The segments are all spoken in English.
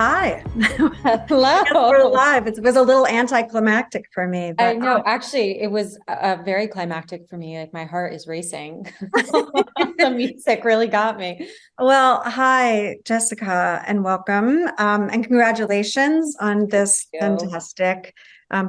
Hi. We're Hello. live. It was a little anticlimactic for me, I but know, actually, it was very climactic for me. Like my heart is racing. The music really got me. well, hi, Jessica, and welcome. And congratulations on Thank this you. fantastic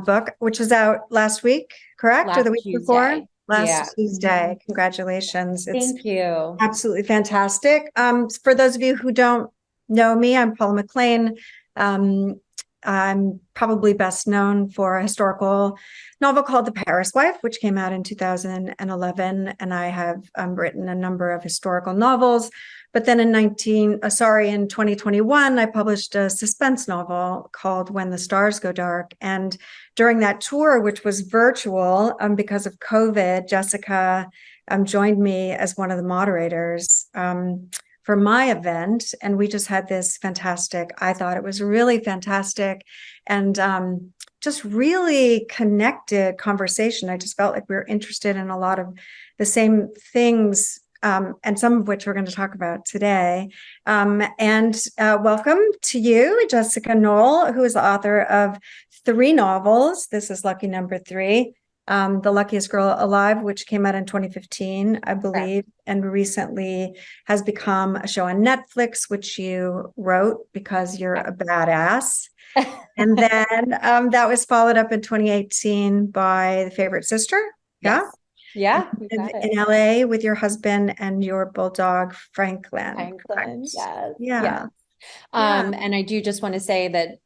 book, which was out last week, correct? Or the Last week before? Tuesday. Yeah. Last Tuesday. Congratulations. It's Thank you. absolutely fantastic. For those of you who don't know me, I'm Paula McLean. Um, I'm probably best known for a historical novel called The Paris Wife, which came out in 2011. And I have written a number of historical novels. But then in 2021, I published a suspense novel called When the Stars Go Dark. And during that tour, which was virtual because of COVID, Jessica joined me as one of the moderators for my event. And we just had this fantastic, I thought it was really fantastic and just really connected conversation. I just felt like we were interested in a lot of the same things. And some of which we're going to talk about today. And welcome to you, Jessica Knoll, who is the author of 3 novels. This is lucky number 3. The Luckiest Girl Alive, which came out in 2015, I Correct. believe, and recently has become a show on Netflix, which you wrote because you're a badass. And then that was followed up in 2018 by The Favorite Sister. Yeah. Yes. Yeah, you got it. In LA with your husband and your bulldog, Franklin. Franklin. Correct. Yes. Yes. Yeah. Yeah. And I do just want to say that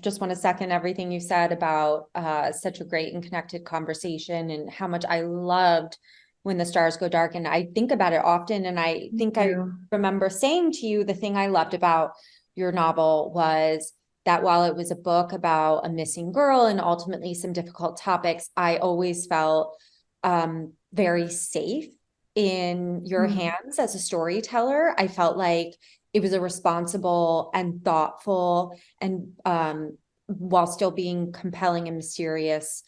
just want to second everything you said about such a great and connected conversation and how much I loved When the Stars Go Dark. And I think about it often. And I Thank think I you. remember saying to you, the thing I loved about your novel was that while it was a book about a missing girl and ultimately some difficult topics, I always felt very safe in your Mm. hands as a storyteller. I felt like it was a responsible and thoughtful and while still being compelling and mysterious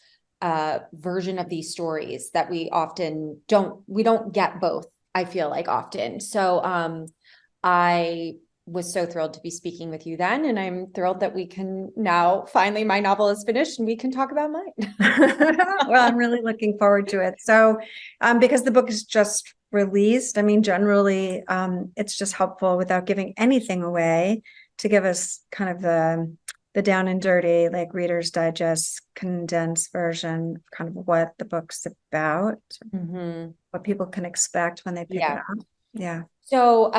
version of these stories that we don't get both, I feel like often. So I was so thrilled to be speaking with you then, and I'm thrilled that we can now finally my novel is finished and we can talk about mine. Well, I'm really looking forward to it. So, because the book is just released, I mean, generally, it's just helpful without giving anything away to give us kind of the down and dirty, like Reader's Digest condensed version, kind of what the book's about, Mhm. what people can expect when they pick it Yeah. up. Yeah. So,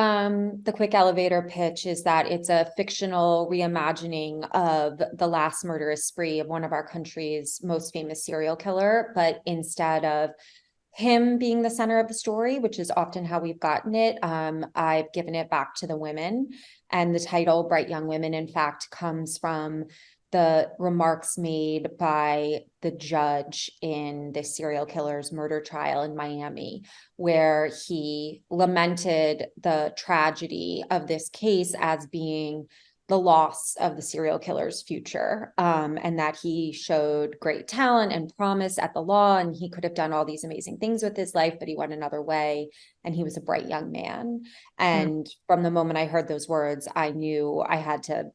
the quick elevator pitch is that it's a fictional reimagining of the last murderous spree of one of our country's most famous serial killer. But instead of him being the center of the story, which is often how we've gotten it, I've given it back to the women. And the title, Bright Young Women, in fact, comes from the remarks made by the judge in this serial killer's murder trial in Miami, where he lamented the tragedy of this case as being the loss of the serial killer's future, and that he showed great talent and promise at the law, and he could have done all these amazing things with his life, but he went another way, and he was a bright young man. Mm. And from the moment I heard those words, I knew I had to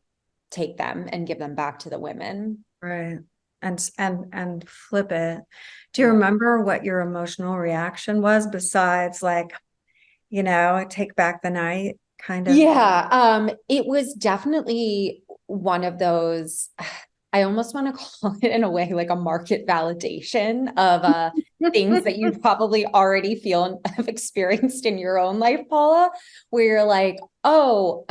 take them and give them back to the women. Right. And flip it. Do you Yeah. remember what your emotional reaction was besides like, take back the night kind of? Yeah, it was definitely one of those, I almost want to call it in a way like a market validation of things that you probably already feel and have experienced in your own life, Paula, where you're like, oh,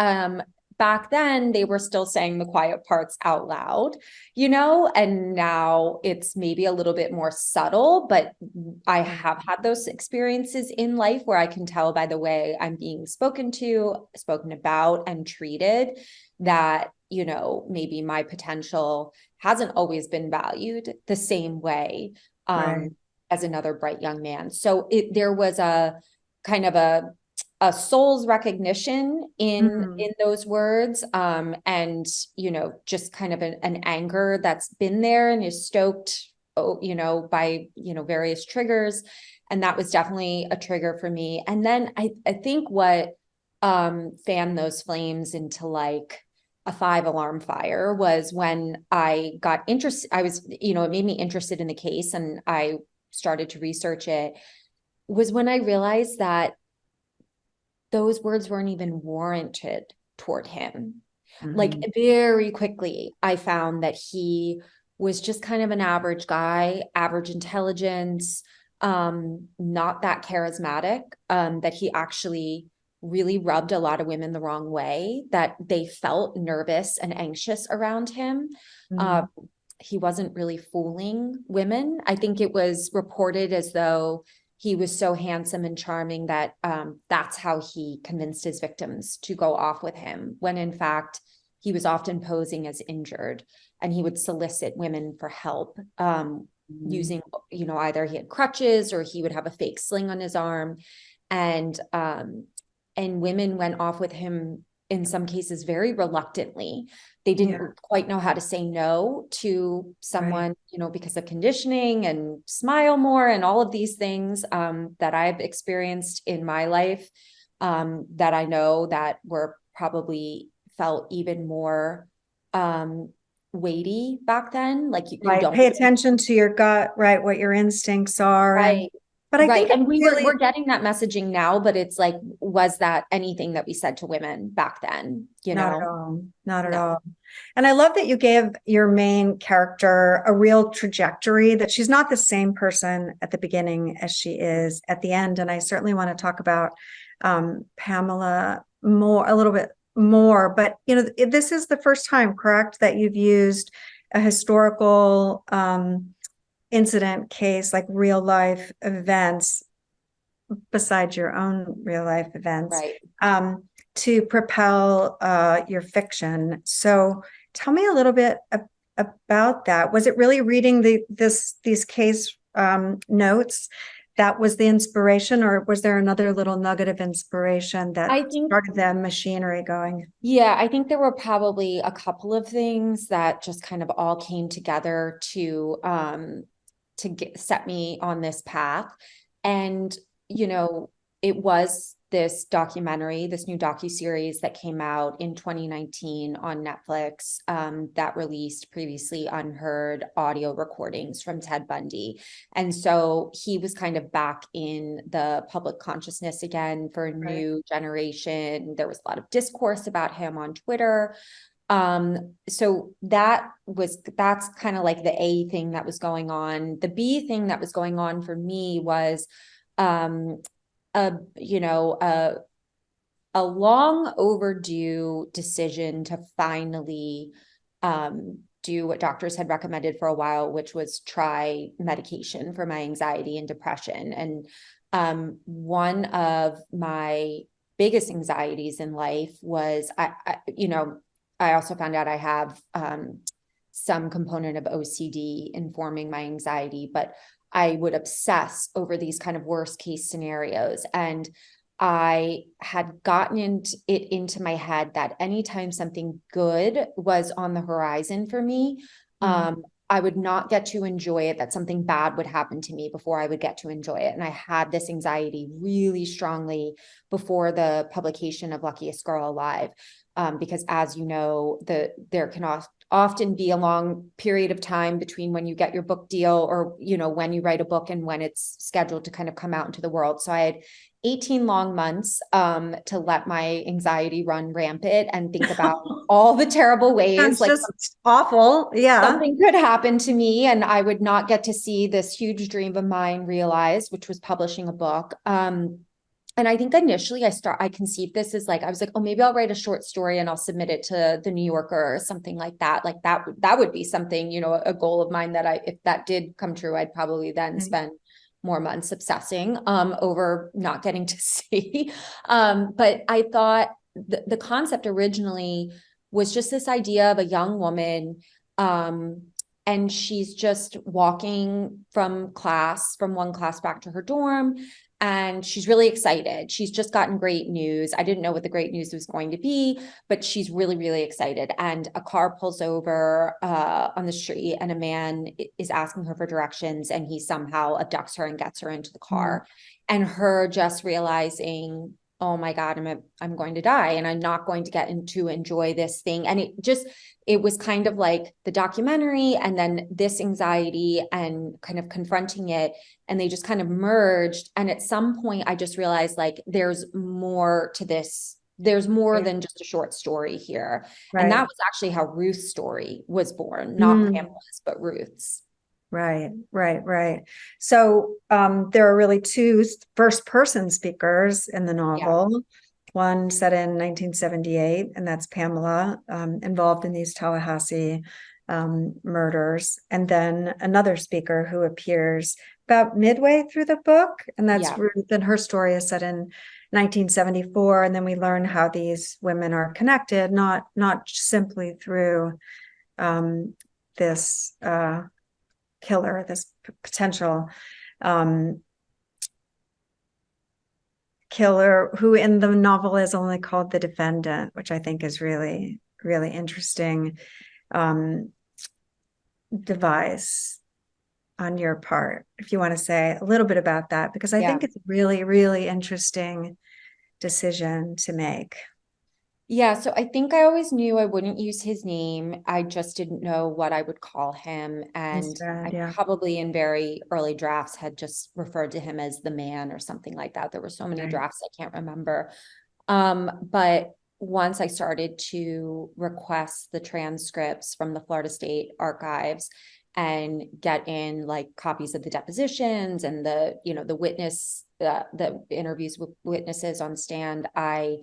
back then they were still saying the quiet parts out loud, and now it's maybe a little bit more subtle, but I have had those experiences in life where I can tell by the way I'm being spoken to, spoken about, and treated that, maybe my potential hasn't always been valued the same way Right. as another bright young man. So there was a kind of a soul's recognition in Mhm. those words, and just kind of an anger that's been there and is stoked, by various triggers, and that was definitely a trigger for me. And then I think what fan those flames into like a 5 alarm fire was when I got interested. I was, it made me interested in the case, and I started to research it, was when I realized that those words weren't even warranted toward him. Like Mhm. very quickly, I found that he was just kind of an average guy, average intelligence, not that charismatic, that he actually really rubbed a lot of women the wrong way, that they felt nervous and anxious around him. Uh, Mhm. he wasn't really fooling women. I think it was reported as though he was so handsome and charming that that's how he convinced his victims to go off with him, when in fact he was often posing as injured, and he would solicit women for help, Mhm. using, either he had crutches or he would have a fake sling on his arm. And women went off with him in some cases very reluctantly. They Yeah, didn't quite know how to say no to right. someone, because of conditioning and smile more and all of these things, that I've experienced in my life, that I know that were probably felt even more weighty back then. Like you Right. don't. Pay attention to your gut, right? What your instincts are. Right. But I Right. think it And we're really, getting that messaging now, but it's like, was that anything that we said to women back then? not at all. Not at No. all. And I love that you gave your main character a real trajectory, that she's not the same person at the beginning as she is at the end. And I certainly want to talk about Pamela more, a little bit more. But, this is the first time, correct, that you've used a historical incident case, like real life events, besides your own real life events, Right. um, to propel your fiction. So tell me a little bit about that. Was it really reading these case notes that was the inspiration, or was there another little nugget of inspiration that I think, started the machinery going? yeah, I think there were probably a couple of things that just kind of all came together to set me on this path. And, you know, it was this documentary, this new docuseries that came out in 2019 on Netflix, that released previously unheard audio recordings from Ted Bundy. And so he was kind of back in the public consciousness again for a Right. new generation. There was a lot of discourse about him on Twitter. So that's kind of like the A thing that was going on. The B thing that was going on for me was um a you know a long overdue decision to finally do what doctors had recommended for a while, which was try medication for my anxiety and depression. And one of my biggest anxieties in life was I also found out I have some component of OCD informing my anxiety, but I would obsess over these kind of worst case scenarios. And I had gotten into my head that anytime something good was on the horizon for me, Mhm. I would not get to enjoy it, that something bad would happen to me before I would get to enjoy it. And I had this anxiety really strongly before the publication of Luckiest Girl Alive. Because as you know, there can often be a long period of time between when you get your book deal, or when you write a book and when it's scheduled to kind of come out into the world. So I had 18 long months to let my anxiety run rampant and think about all the terrible ways Sounds like just awful. Yeah. something could happen to me and I would not get to see this huge dream of mine realized, which was publishing a book. And I think initially I conceived this as like, I was like, oh, maybe I'll write a short story and I'll submit it to the New Yorker or something like that. Like that would be something, a goal of mine that if that did come true, I'd probably then Right. spend more months obsessing over not getting to see. But I thought the concept originally was just this idea of a young woman, um, and she's just walking from one class back to her dorm, and she's really excited. She's just gotten great news. I didn't know what the great news was going to be, but she's really, really excited. And a car pulls over on the street, and a man is asking her for directions, and he somehow abducts her and gets her into the Mhm. car. And her just realizing oh my God, I'm going to die and I'm not going to get to enjoy this thing. And it was kind of like the documentary and then this anxiety and kind of confronting it. And they just kind of merged. And at some point I just realized like, there's more to this. There's more than just a short story here. And that Right. was actually how Ruth's story was born, not Mm. Pamela's, but Ruth's. Right, right, right. So there are really two first person speakers in the Yeah. novel. One set in 1978, and that's Pamela, involved in these Tallahassee murders. And then another speaker who appears about midway through the book, and that's Yeah. Ruth, and her story is set in 1974. And then we learn how these women are connected, not simply through this killer, this potential um, killer, who in the novel is only called the defendant, which I think is really, really interesting um, device on your part. If you want to say a little bit about that, because I Yeah. think it's a really, really interesting decision to make. Yeah, so I think I always knew I wouldn't use his name. I just didn't know what I would call him. And Instead, I yeah. probably in very early drafts had just referred to him as the man or something like that. There were so many Right. drafts I can't remember. But once I started to request the transcripts from the Florida State Archives and get in like copies of the depositions and the witness, the interviews with witnesses on stand, I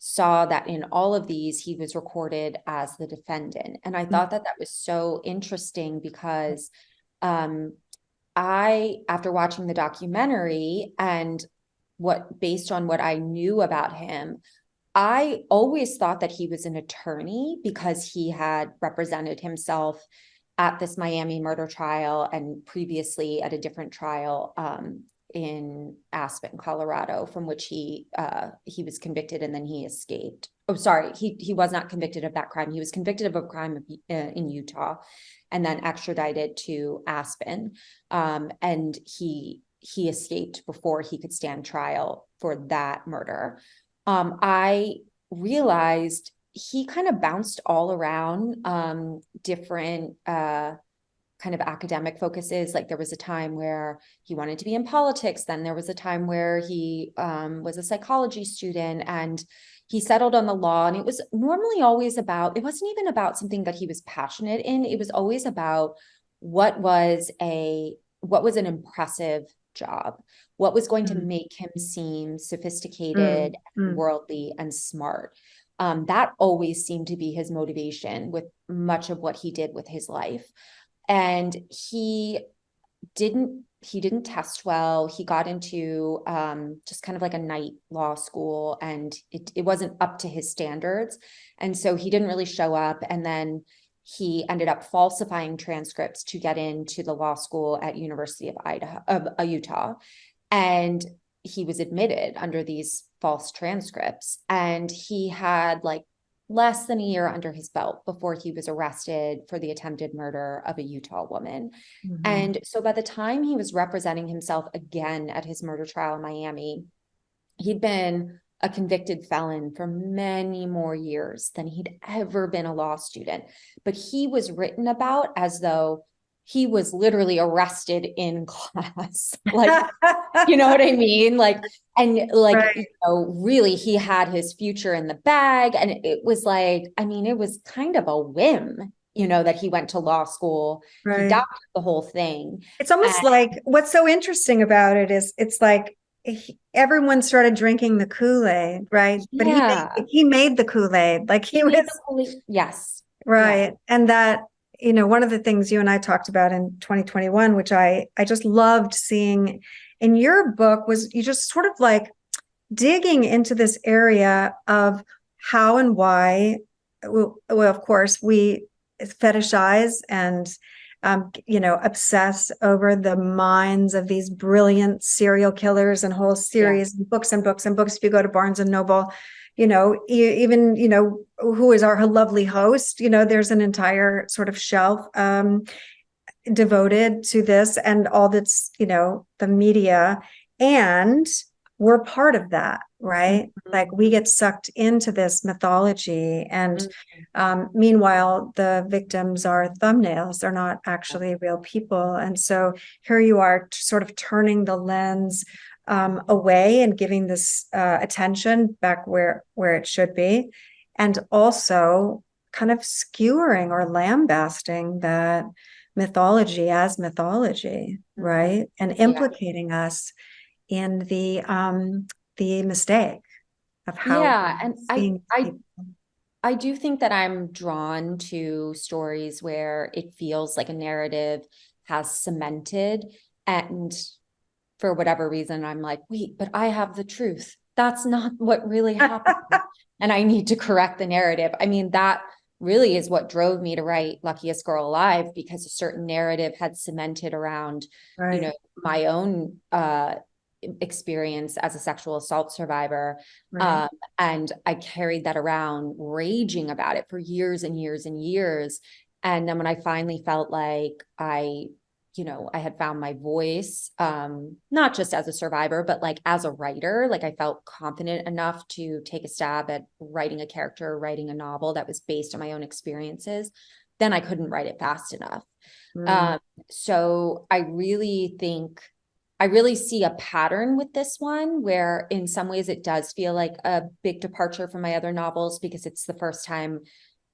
saw that in all of these, he was recorded as the defendant. And I thought that that was so interesting because after watching the documentary and based on what I knew about him, I always thought that he was an attorney because he had represented himself at this Miami murder trial and previously at a different trial in Aspen, Colorado, from which he was convicted and then he escaped. Oh, sorry, he was not convicted of that crime. He was convicted of a crime in Utah, and then extradited to Aspen, and he escaped before he could stand trial for that murder. I realized he kind of bounced all around different kind of academic focuses. Like there was a time where he wanted to be in politics. Then there was a time where he was a psychology student and he settled on the law. And it was normally always about, it wasn't even about something that he was passionate in. It was always about what was an impressive job, what was going to make him seem sophisticated, Mm, mm, worldly, and smart. That always seemed to be his motivation with much of what he did with his life. And he didn't test well. He got into just kind of like a night law school, and it wasn't up to his standards. And so he didn't really show up. And then he ended up falsifying transcripts to get into the law school at University of Utah. And he was admitted under these false transcripts. And he had like less than a year under his belt before he was arrested for the attempted murder of a Utah woman. mhm. And so by the time he was representing himself again at his murder trial in Miami, he'd been a convicted felon for many more years than he'd ever been a law student. But he was written about as though he was literally arrested in class. Like, you know what I mean? Right. Really, he had his future in the bag. And it was like, I mean, it was kind of a whim, that he went to law school. He Right. doubted the whole thing. It's almost And like what's so interesting about it is it's like everyone started drinking the Kool-Aid, right? But yeah, he made the Kool-Aid. Like he he made the was police. Yes. Yeah. right. And that, one of the things you and I talked about in 2021, which I just loved seeing in your book, was you just sort of like digging into this area of how and why, well, of course, we fetishize and, obsess over the minds of these brilliant serial killers and whole Yeah. series and books and books and books. If you go to Barnes and Noble, even, who is our lovely host, there's an entire sort of shelf devoted to this and all that's, the media. And we're part of that, right? Like we Mhm. get sucked into this mythology. And Mhm. meanwhile, the victims are thumbnails. They're not actually real people. And so here you are sort of turning the lens away and giving this attention back where it should be. And also kind of skewering or lambasting that mythology as mythology, Mhm. right? And Yeah. implicating us in the mistake of how Yeah. we're And seeing people. I do think that I'm drawn to stories where it feels like a narrative has cemented, and for whatever reason, I'm like, wait, but I have the truth. That's not what really happened. And I need to correct the narrative. I mean, that really is what drove me to write Luckiest Girl Alive, because a certain narrative had cemented around, Right, my own experience as a sexual assault survivor. right, Um, and I carried that around, raging about it for years and years and years. And then when I finally felt like I had found my voice, not just as a survivor, but like as a writer, like I felt confident enough to take a stab at writing a character, writing a novel that was based on my own experiences, then I couldn't write it fast enough. mm, Um, so I really see a pattern with this one where in some ways it does feel like a big departure from my other novels, because it's the first time,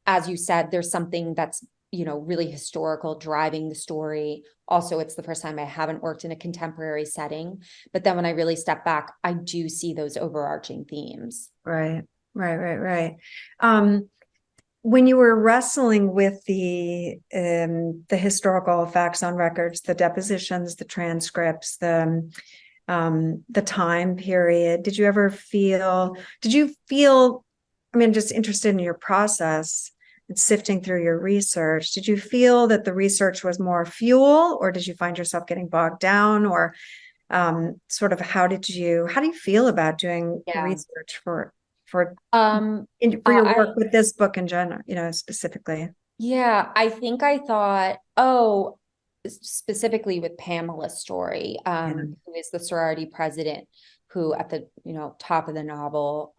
as you said, there's something that's, really historical driving the story. Also, it's the first time I haven't worked in a contemporary setting. But then when I really step back, I do see those overarching themes. right, right. Um, when you were wrestling with the historical facts on records, the depositions, the transcripts, the time period, did you feel, I mean, just interested in your process and sifting through your research, did you feel that the research was more fuel, or did you find yourself getting bogged down, or sort of how do you feel about doing Yeah. research for Um, for your I work with this book in general, specifically? Yeah, I think I thought, oh, specifically with Pamela's story, Yeah, who is the sorority president, who at the, top of the novel,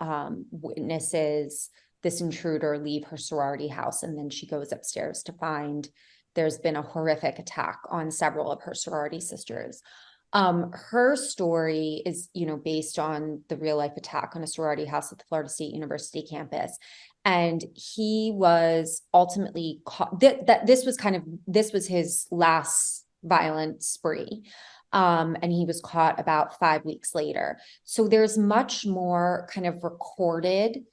witnesses this intruder leave her sorority house, and then she goes upstairs to find there's been a horrific attack on several of her sorority sisters. Her story is, based on the real life attack on a sorority house at the Florida State University campus. And he was ultimately caught that this was his last violent spree. And he was caught about 5 weeks later. So there's much more kind of recorded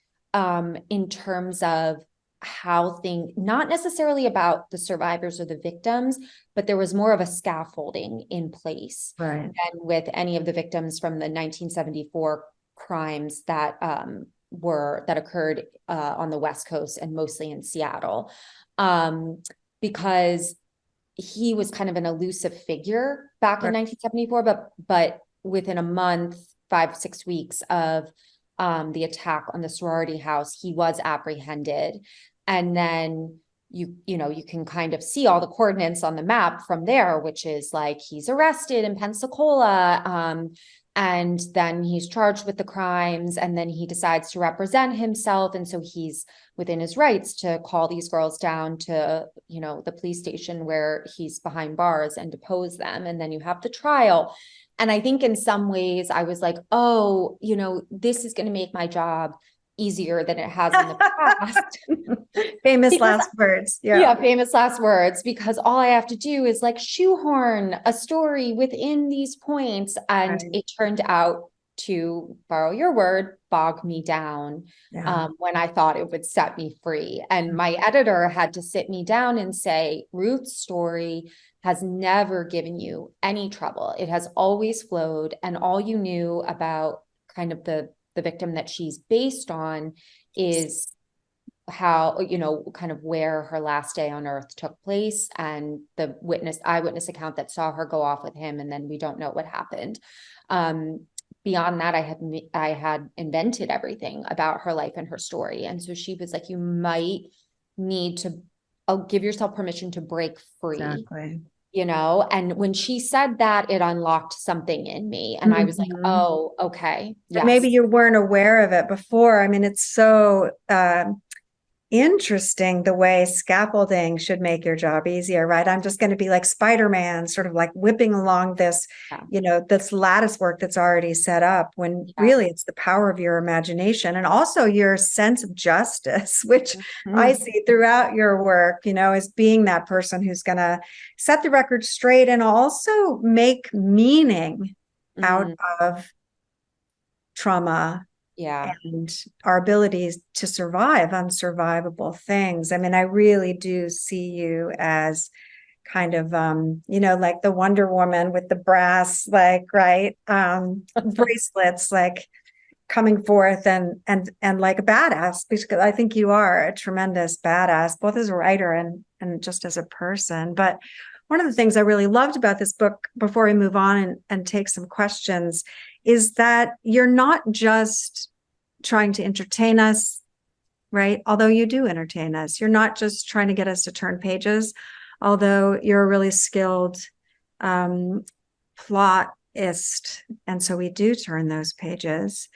in terms of how things, not necessarily about the survivors or the victims, but there was more of a scaffolding in place right, than with any of the victims from the 1974 crimes that that occurred on the West Coast and mostly in Seattle, because he was kind of an elusive figure back in right, 1974, but within a month, 5, 6 weeks of the attack on the sorority house, he was apprehended. And then you can kind of see all the coordinates on the map from there, which is like he's arrested in Pensacola, and then he's charged with the crimes, and then he decides to represent himself, and so he's within his rights to call these girls down to, the police station where he's behind bars and depose them. And then you have the trial. And I think in some ways I was like, oh, this is going to make my job easier than it has in the past. famous Because last words, yeah, yeah, famous last words, because all I have to do is like shoehorn a story within these points. And right, it turned out, to borrow your word, bog me down, yeah, when I thought it would set me free. And my editor had to sit me down and say, Ruth's story has never given you any trouble. It has always flowed. And all you knew about kind of the victim that she's based on is how, kind of where her last day on earth took place, and the eyewitness account that saw her go off with him, and then we don't know what happened. um Beyond that, I had invented everything about her life and her story. And so she was like, you might need to, I'll give yourself permission to break free, exactly. you know? And when she said that, it unlocked something in me. And I was like, Mhm. oh, okay. And maybe Yes. you weren't aware of it before. I mean, it's so interesting the way scaffolding should make your job easier, right? I'm just going to be like Spider-Man, sort of like whipping along this, Yeah. this lattice work that's already set up, when Yeah. really it's the power of your imagination and also your sense of justice, which I Mhm. see throughout your work, as being that person who's going to set the record straight and also make meaning out Mm, of trauma yeah. and our abilities to survive unsurvivable things. I mean, I really do see you as kind of like the Wonder Woman with the brass, like, right, bracelets, like coming forth and like a badass, because I think you are a tremendous badass, both as a writer and just as a person. But one of the things I really loved about this book, before we move on and take some questions, is that you're not just trying to entertain us, right? Although you do entertain us, you're not just trying to get us to turn pages, although you're a really skilled um, plotist. And so we do turn those pages.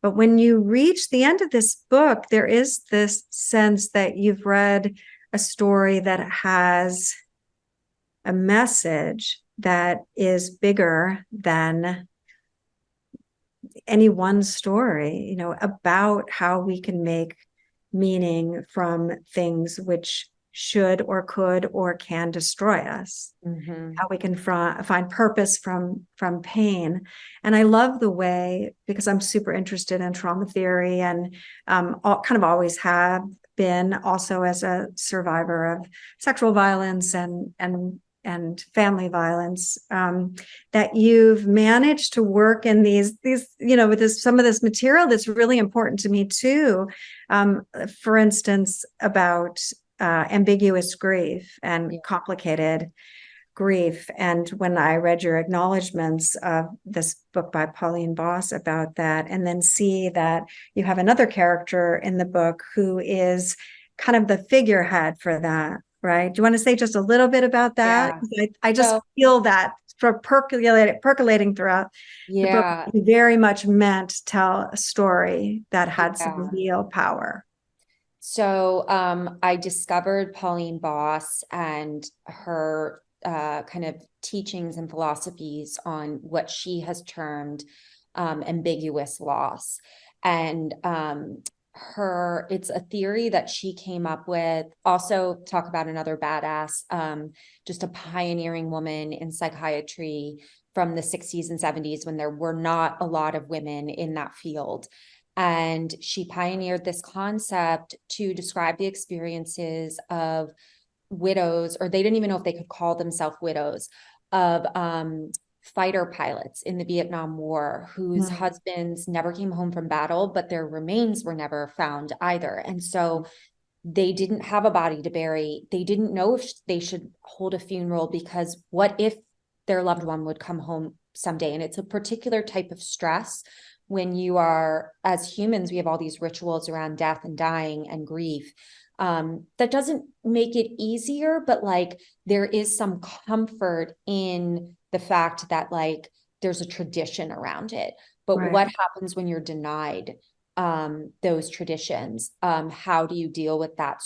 But when you reach the end of this book, there is this sense that you've read a story that has a message that is bigger than any one story, about how we can make meaning from things which should or could or can destroy us, Mhm. how we can find purpose from pain. And I love the way, because I'm super interested in trauma theory and kind of always have been, also as a survivor of sexual violence and family violence, that you've managed to work in these with some of this material that's really important to me too. For instance, about ambiguous grief and Yeah. complicated grief. And when I read your acknowledgments of this book by Pauline Boss about that, and then see that you have another character in the book who is kind of the figurehead for that, right? Do you want to say just a little bit about that? Yeah. I just So, feel that for percolating throughout the book. yeah. You very much meant to tell a story that had some Yeah. real power. So I discovered Pauline Boss and her kind of teachings and philosophies on what she has termed ambiguous loss. And it's a theory that she came up with. Also, talk about another badass, just a pioneering woman in psychiatry from the 60s and 70s, when there were not a lot of women in that field. And she pioneered this concept to describe the experiences of widows, or they didn't even know if they could call themselves widows, of fighter pilots in the Vietnam War whose Mm. husbands never came home from battle, but their remains were never found either. And so they didn't have a body to bury. They didn't know if they should hold a funeral, because what if their loved one would come home someday? And it's a particular type of stress when you are, as humans, we have all these rituals around death and dying and grief. That doesn't make it easier, but like there is some comfort in the fact that like there's a tradition around it. But Right. what happens when you're denied those traditions? How do you deal with that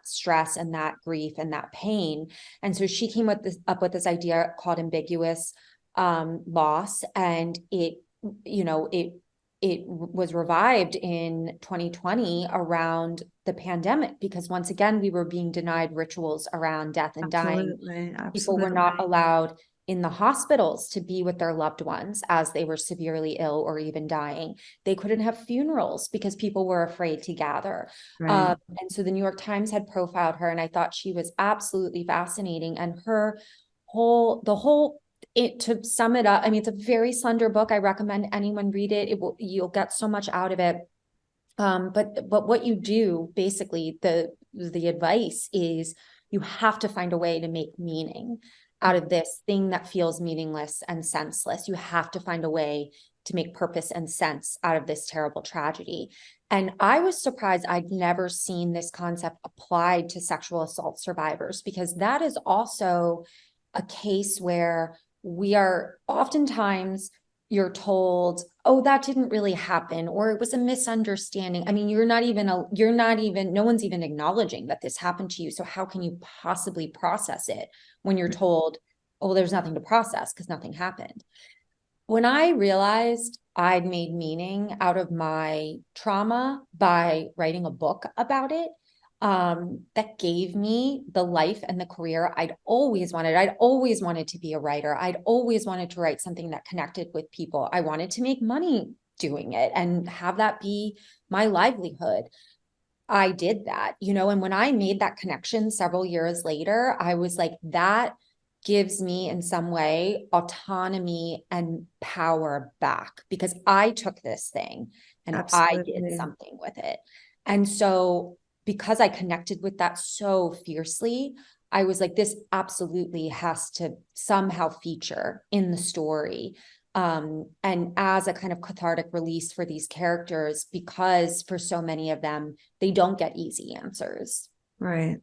stress and that grief and that pain? And so she came up with this idea called ambiguous loss, and it was revived in 2020 around the pandemic, because once again we were being denied rituals around death and dying. Absolutely. People were not Absolutely. allowed in the hospitals to be with their loved ones as they were severely ill or even dying. They couldn't have funerals because people were afraid to gather. Right. And so the New York Times had profiled her, and I thought she was absolutely fascinating. And to sum it up, I mean, it's a very slender book. I recommend anyone read it. You'll get so much out of it. But what you do, basically, the advice is you have to find a way to make meaning out of this thing that feels meaningless and senseless. You have to find a way to make purpose and sense out of this terrible tragedy. And I was surprised I'd never seen this concept applied to sexual assault survivors, because that is also a case where we are oftentimes you're told, oh, that didn't really happen, or it was a misunderstanding. I mean, no one's even acknowledging that this happened to you. So how can you possibly process it when you're told, oh, there's nothing to process because nothing happened? When I realized I'd made meaning out of my trauma by writing a book about it, that gave me the life and the career I'd always wanted. I'd always wanted to be a writer. I'd always wanted to write something that connected with people. I wanted to make money doing it and have that be my livelihood. I did that, and when I made that connection several years later, I was like, that gives me in some way autonomy and power back because I took this thing and I did Absolutely. something with it. And so because I connected with that so fiercely, I was like, this absolutely has to somehow feature in the story. And as a kind of cathartic release for these characters, because for so many of them, they don't get easy answers. Right.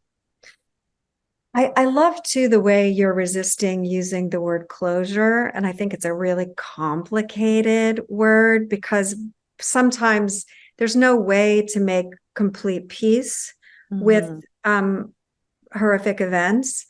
I love too the way you're resisting using the word closure. And I think it's a really complicated word because sometimes there's no way to make complete peace with Mhm. horrific events,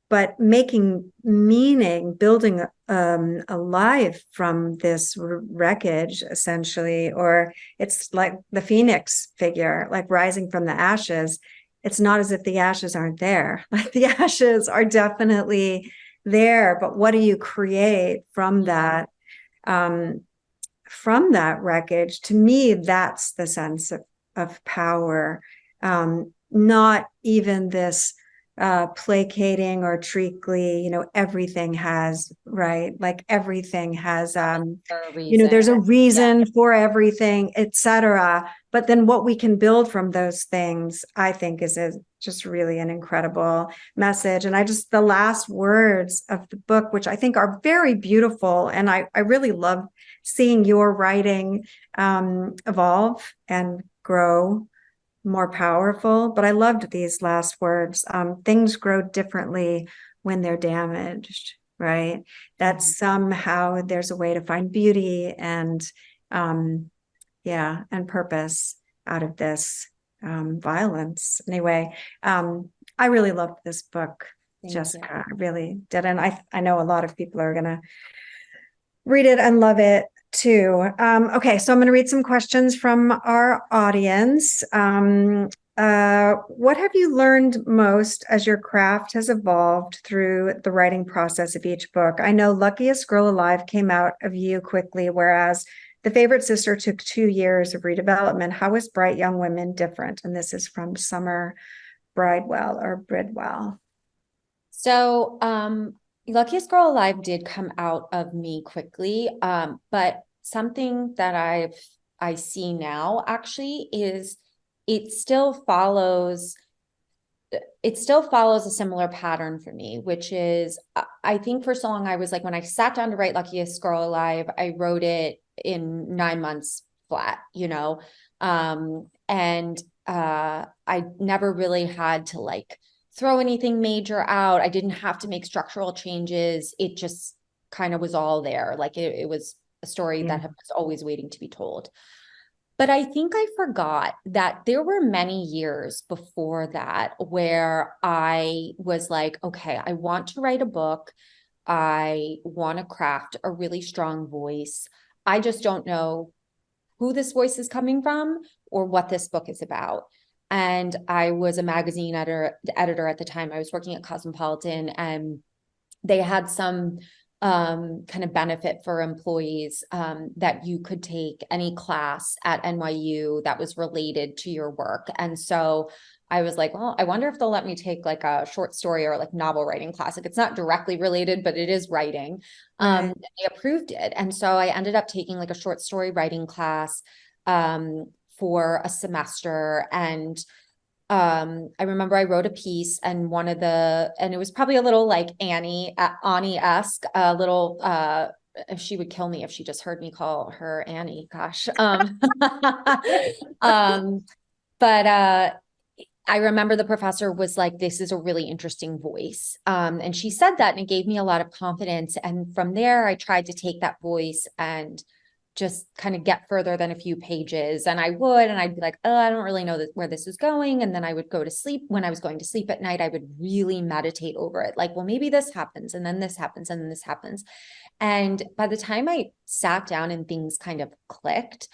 but making meaning, building alive from this wreckage, essentially, or it's like the phoenix figure, like rising from the ashes. It's not as if the ashes aren't there. Like the ashes are definitely there, but what do you create um, from that wreckage? To me, that's the sense of power. Not even this placating or treacly, everything has, right? Like everything has, For a reason. there's a Yeah. reason for everything, etc. But then what we can build from those things, I think, is just really an incredible message. And the last words of the book, which I think are very beautiful, and I really love seeing your writing evolve and grow more powerful. But I loved these last words. Things grow differently when they're damaged, right? That somehow there's a way to find beauty and, yeah, and purpose out of this violence. Anyway, I really loved this book, Thank you. Jessica. I really did. And I know a lot of people are going to read it and love it too. Okay, so I'm going to read some questions from our audience. What have you learned most as your craft has evolved through the writing process of each book? I know Luckiest Girl Alive came out of you quickly, whereas The Favorite Sister took 2 years of redevelopment. How is Bright Young Women different? And this is from Summer Bridwell. So, Luckiest Girl Alive did come out of me quickly. But something that I see now actually is it still follows a similar pattern for me, which is I think for so long I was like, when I sat down to write Luckiest Girl Alive, I wrote it in 9 months flat, and I never really had to like throw anything major out. I didn't have to make structural changes. It just kind of was all there. Like it was a story Yeah. that was always waiting to be told. But I think I forgot that there were many years before that where I was like, okay, I want to write a book. I want to craft a really strong voice. I just don't know who this voice is coming from or what this book is about. And I was a magazine editor at the time. I was working at Cosmopolitan, and they had some kind of benefit for employees that you could take any class at NYU that was related to your work. And so I was like, well, I wonder if they'll let me take like a short story or like novel writing class. Like it's not directly related, but it is writing. Right. They approved it. And so I ended up taking like a short story writing class for a semester. And I remember I wrote a piece, and and it was probably a little like Annie-esque, a little she would kill me if she just heard me call her Annie, gosh. um but I remember the professor was like, this is a really interesting voice. And she said that, and it gave me a lot of confidence. And from there, I tried to take that voice and just kind of get further than a few pages. And I'd be like, oh, I don't really know where this is going. And then I would go to sleep. When I was going to sleep at night, I would really meditate over it. Like, well, maybe this happens, and then this happens, and then this happens. And by the time I sat down and things kind of clicked,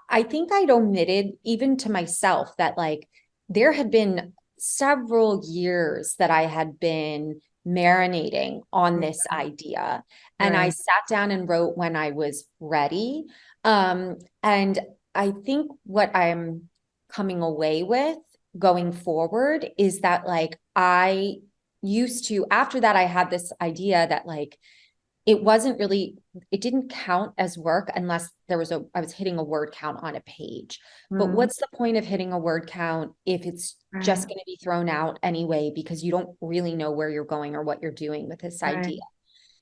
I think I'd omitted even to myself that like, there had been several years that I had been marinating on this idea. And I Right. sat down and wrote when I was ready. And I think what I'm coming away with going forward is that like I used to, after that, I had this idea that like it wasn't really, it didn't count as work unless I was hitting a word count on a page. But Mm, what's the point of hitting a word count if it's right. just going to be thrown out anyway, because you don't really know where you're going or what you're doing with this Right. idea.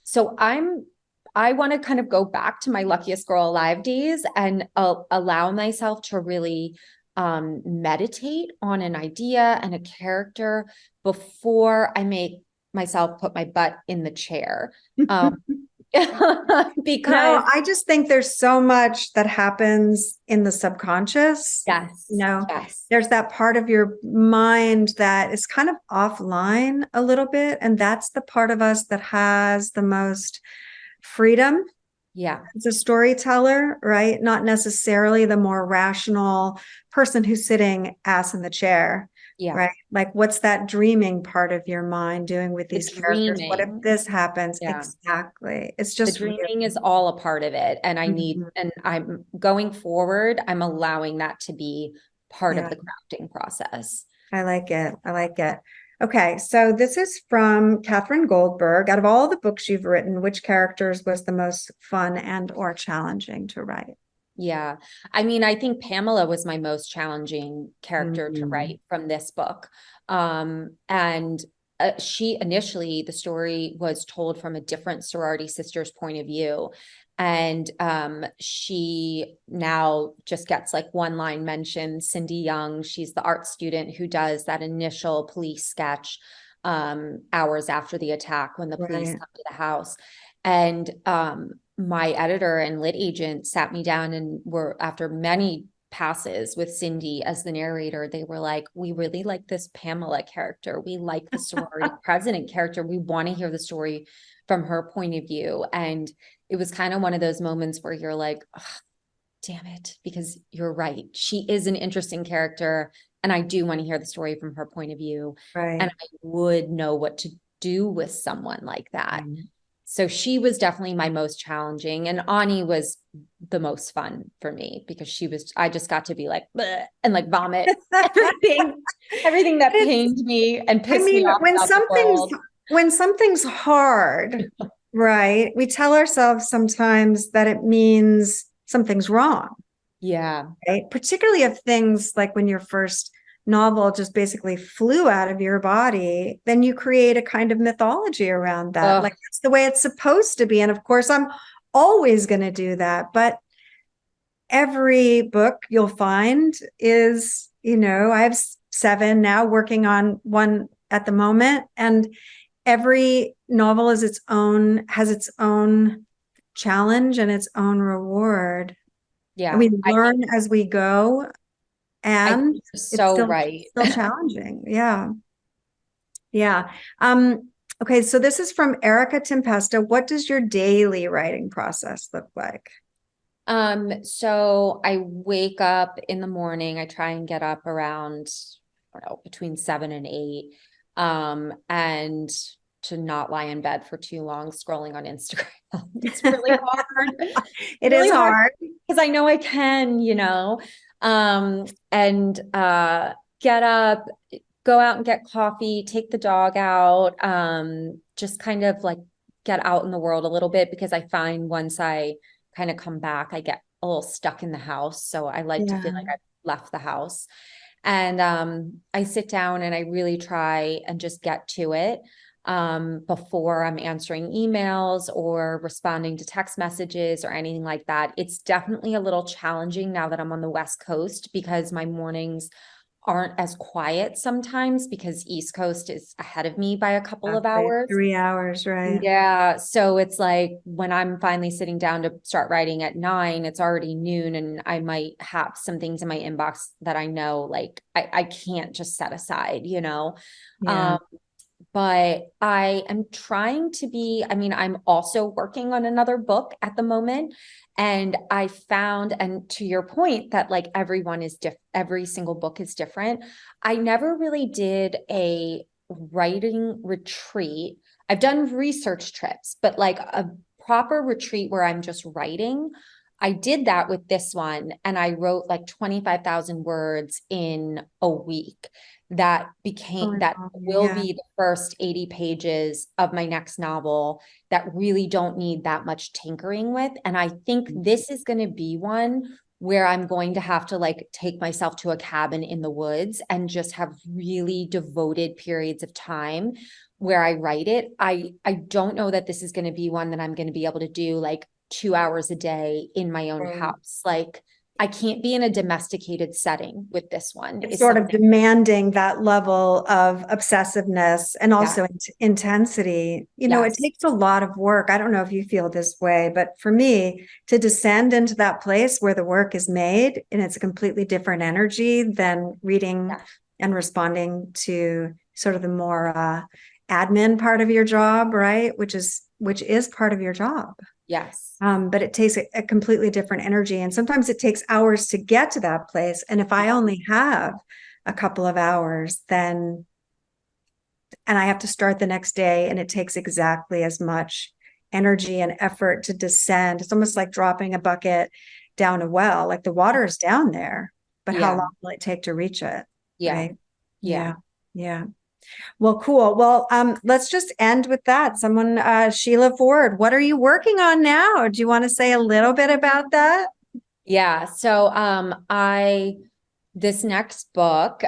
So I want to kind of go back to my luckiest girl alive days and allow myself to really meditate on an idea and a character before I make myself put my butt in the chair. Um, No, because I just think there's so much that happens in the subconscious. You yes, know, yes, there's that part of your mind that is kind of offline a little bit. And that's the part of us that has the most freedom yeah, as a storyteller, right? Not necessarily the more rational person who's sitting ass in the chair, yeah. right? Like, what's that dreaming part of your mind doing with The these characters? What if dreaming, this happens? yeah. Exactly. It's The just really, dreaming is all a part of it. And Mhm. I'm going forward, I'm allowing that to be part of Yeah, the crafting process. I like it. I like it. Okay, so this is from Catherine Goldberg. Out of all the books you've written, which characters was the most fun and or challenging to write? Yeah. I mean, I think Pamela was my most challenging character to Mhm. write from this book. And she initially, the story was told from a different sorority sister's point of view. And she now just gets like one line mention, Cindy Young. She's the art student who does that initial police sketch hours after the attack when the police Right. come to the house. And my editor and lit agent sat me down and were, after many passes with Cindy as the narrator, they were like, we really like this Pamela character. We like the sorority president character. We want to hear the story from her point of view. And it was kind of one of those moments where you're like, oh, damn it, because you're right. She is an interesting character. And I do want to hear the story from her point of view. And Right. I would know what to do with someone like that. Right. So she was definitely my most challenging, and Ani was the most fun for me because I just got to be like, "Bleh," and like vomit everything, everything that It's, pained me and I pissed me mean, off about the world. when something's hard, right? We tell ourselves sometimes that it means something's wrong, Yeah. right? Particularly if things like when your first novel just basically flew out of your body, then you create a kind of mythology around that. Like Oh, that's the way it's supposed to be. And of course, I'm always going to do that. But every book you'll find is, I have seven now, working on one at the moment. And every novel has its own challenge and its own reward. And yeah. we learn as we go, I think and you're it's so right. still challenging. Yeah. Yeah. Okay, so this is from Erica Tempesta. What does your daily writing process look like? So I wake up in the morning. I try and get up around, I don't know, between 7 and 8. And to not lie in bed for too long scrolling on Instagram. It's really hard. It is Really hard hard. because I know I can, and get up, go out and get coffee, take the dog out, just kind of like get out in the world a little bit because I find once I kind of come back, I get a little stuck in the house. So I like to feel Yeah. like I've left the house. And I sit down and I really try and just get to it before I'm answering emails or responding to text messages or anything like that. It's definitely a little challenging now that I'm on the West Coast because my mornings aren't as quiet sometimes because East Coast is ahead of me by a couple of Exactly. hours. 3 hours, right? Yeah. So it's like when I'm finally sitting down to start writing at 9, it's already noon and I might have some things in my inbox that I know like I can't just set aside, you know? Yeah. But I am trying to be, I mean, I'm also working on another book at the moment. And I found, and to your point, that like everyone is different, every single book is different. I never really did a writing retreat. I've done research trips, but like a proper retreat where I'm just writing. I did that with this one, and I wrote like 25,000 words in a week. That Oh became, my that God. will Yeah. be the first 80 pages of my next novel that really don't need that much tinkering with. And I think this is going to be one where I'm going to have to like take myself to a cabin in the woods and just have really devoted periods of time where I write it. I don't know that this is going to be one that I'm going to be able to do like 2 hours a day in my own Right. house. Like I can't be in a domesticated setting with this one. It's Is sort of something demanding that level of obsessiveness and that, also intensity. It yes, takes a lot of work. I don't know if you feel this way, but for me, to descend into that place where the work is made and it's a completely different energy than reading yeah, and responding to sort of the more admin part of your job, right? Which is part of your job. yes, But it takes a completely different energy. And sometimes it takes hours to get to that place. And if I only have a couple of hours, and I have to start the next day, and it takes exactly as much energy and effort to descend. It's almost like dropping a bucket down a well. Like the water is down there, but how yeah, long will it take to reach it? yeah, Right. yeah. Yeah. Yeah. Well, cool. Well, let's just end with that. Sheila Ford, what are you working on now? Do you want to say a little bit about that? Yeah. So this next book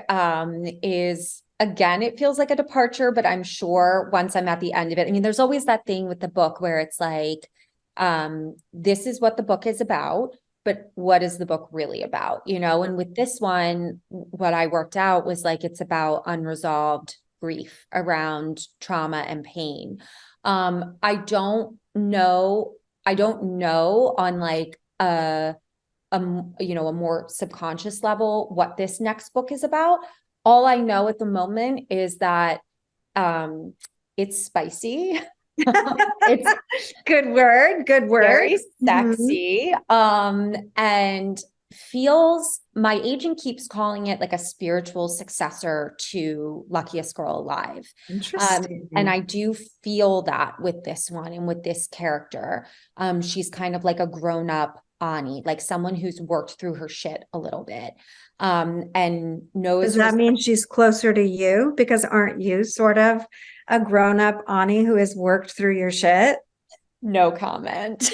is, again, it feels like a departure, but I'm sure once I'm at the end of it, I mean, there's always that thing with the book where it's like, this is what the book is about, but what is the book really about? And with this one, what I worked out was like it's about unresolved grief around trauma and pain. I don't know on like a more subconscious level what this next book is about. All I know at the moment is that it's spicy. It's Good word. Good word. very Mhm. sexy. And feels, my agent keeps calling it like a spiritual successor to Luckiest Girl Alive. And Interesting. I do feel that with this one and with this character. She's kind of like a grown-up Ani, like someone who's worked through her shit a little bit. And Does knows her. that mean she's closer to you? Because aren't you sort of a grown-up Ani who has worked through your shit? No comment.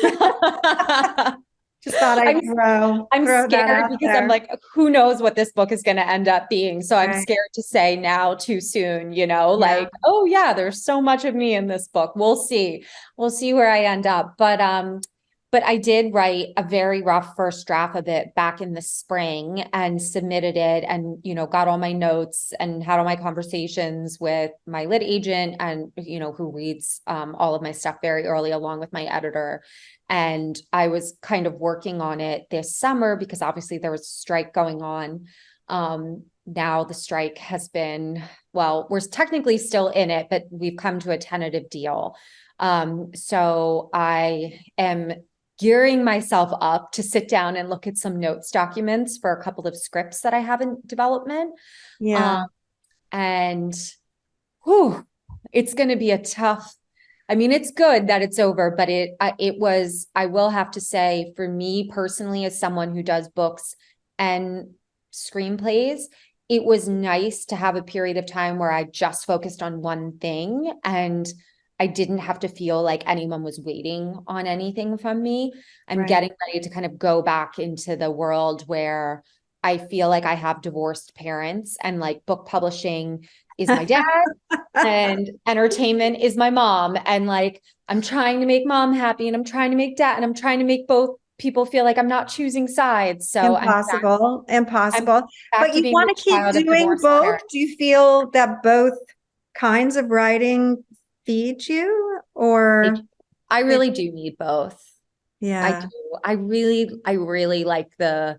Just thought I'd I'm I'm throw that scared out because I'm there. like, who knows what this book is going to end up being. So I'm Right. scared to say now too soon, Yeah. like, oh yeah, there's so much of me in this book. We'll see. We'll see where I end up. But I did write a very rough first draft of it back in the spring and submitted it and, got all my notes and had all my conversations with my lit agent and, who reads all of my stuff very early along with my editor. And I was kind of working on it this summer because obviously there was a strike going on. Now the strike has been, well, we're technically still in it, but we've come to a tentative deal. So I am gearing myself up to sit down and look at some notes documents for a couple of scripts that I have in development. Um, Yeah. and whew, it's going to be a tough. I mean, it's good that it's over, but it was, I will have to say, for me personally, as someone who does books and screenplays, it was nice to have a period of time where I just focused on one thing and I didn't have to feel like anyone was waiting on anything from me. I'm Right. getting ready to kind of go back into the world where I feel like I have divorced parents and like book publishing is my dad and entertainment is my mom. And like, I'm trying to make mom happy and I'm trying to make dad and I'm trying to make both people feel like I'm not choosing sides. So Impossible, I'm impossible. back But to you being want the to keep child of doing divorced both? parents. Do you feel that both kinds of writing feed you or I they, really do need both. I yeah. do. I really like the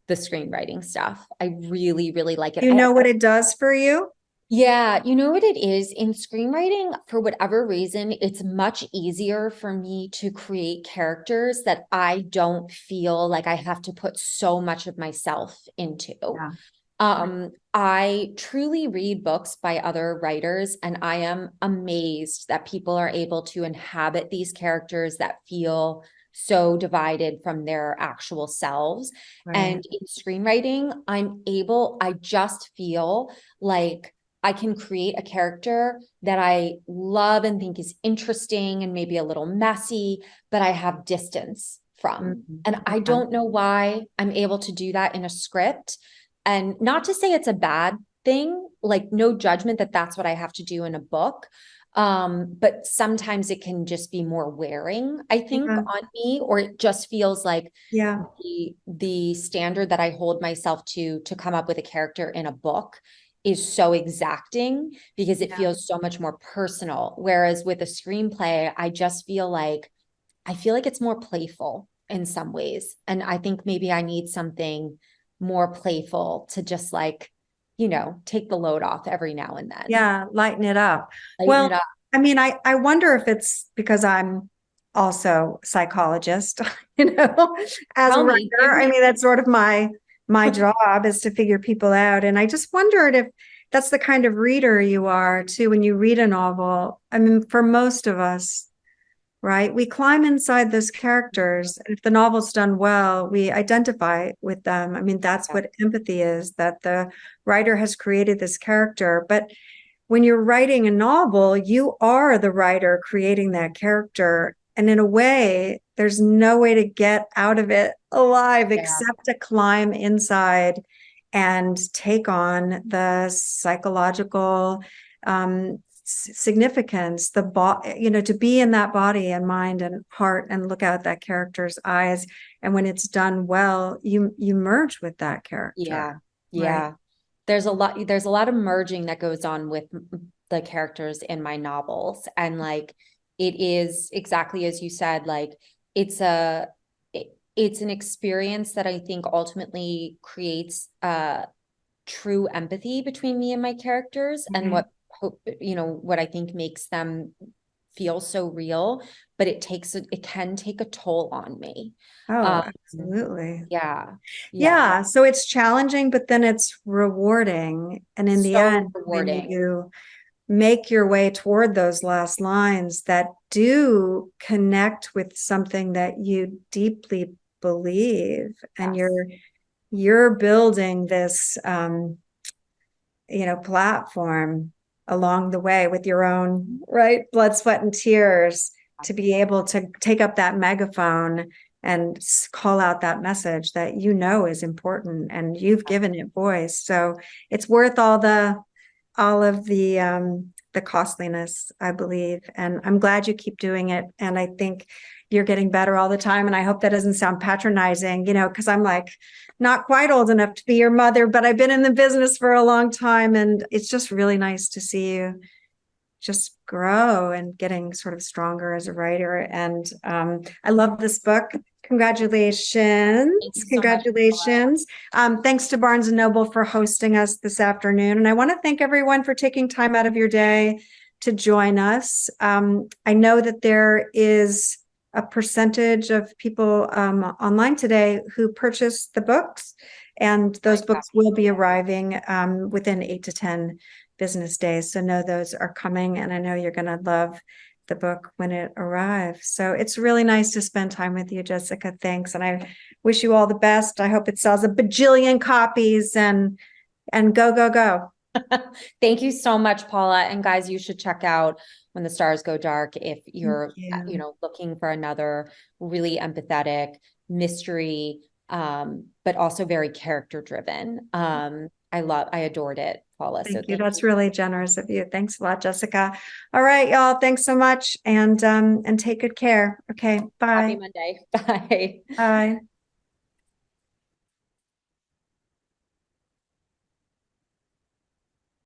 screenwriting stuff. I really, really like it. You know what it does for you? Yeah, you know what it is in screenwriting, for whatever reason, it's much easier for me to create characters that I don't feel like I have to put so much of myself into. Yeah. I truly read books by other writers, and I am amazed that people are able to inhabit these characters that feel so divided from their actual selves. Right. And in screenwriting, I just feel like I can create a character that I love and think is interesting and maybe a little messy, but I have distance from. Mhm. And I Yeah. don't know why I'm able to do that in a script. And not to say it's a bad thing, like no judgment that that's what I have to do in a book. But sometimes it can just be more wearing, I think, Yeah. on me, or it just feels like Yeah. the standard that I hold myself to come up with a character in a book is so exacting because it Yeah. feels so much more personal. Whereas with a screenplay, I feel like it's more playful in some ways. And I think maybe I need something more playful to just like, take the load off every now and then. Yeah. Lighten it up. Lighten Well, it up. I mean, I wonder if it's because I'm also a psychologist, as a Tell me, writer. give I me. mean, that's sort of my job is to figure people out. And I just wondered if that's the kind of reader you are too when you read a novel. I mean, for most of us, right? We climb inside those characters. And if the novel's done well, we identify with them. I mean, that's Yeah, what empathy is, that the writer has created this character. But when you're writing a novel, you are the writer creating that character. And in a way, there's no way to get out of it alive yeah, except to climb inside and take on the psychological significance, to be in that body and mind and heart and look out that character's eyes. And when it's done well, you merge with that character, yeah, right? yeah. There's a lot of merging that goes on with the characters in my novels. And like it is exactly as you said, like it's a it's an experience that I think ultimately creates true empathy between me and my characters and Right. what I think makes them feel so real, but it can take a toll on me. Oh, Um, absolutely. yeah, yeah, Yeah. So it's challenging, but then it's rewarding. And in the so end, when rewarding. you make your way toward those last lines that do connect with something that you deeply believe, and Yes, you're building this platform along the way with your own right blood, sweat, and tears to be able to take up that megaphone and call out that message that is important and you've given it voice. So it's worth all of the costliness, I believe. And I'm glad you keep doing it. And I think you're getting better all the time. And I hope that doesn't sound patronizing, because I'm like not quite old enough to be your mother, but I've been in the business for a long time. And it's just really nice to see you just grow and getting sort of stronger as a writer. And I love this book. thank Congratulations. you so much, Paula. Congratulations. Thanks to Barnes and Noble for hosting us this afternoon. And I want to thank everyone for taking time out of your day to join us. I know that there is a percentage of people online today who purchased the books, and those books will be arriving within 8 to 10 business days. So know those are coming, and I know you're going to love the book when it arrives. So it's really nice to spend time with you, Jessica. Thanks. And I wish you all the best. I hope it sells a bajillion copies and go, go, go. Thank you so much, Paula. And guys, you should check out When the Stars Go Dark if Thank you're, you. looking for another really empathetic mystery, but also very character driven. I adored it, Paula. So Thank you. thank That's you. really generous of you. Thanks a lot, Jessica. All right, y'all. Thanks so much, and take good care. Okay, Happy bye. Monday. Bye. Bye.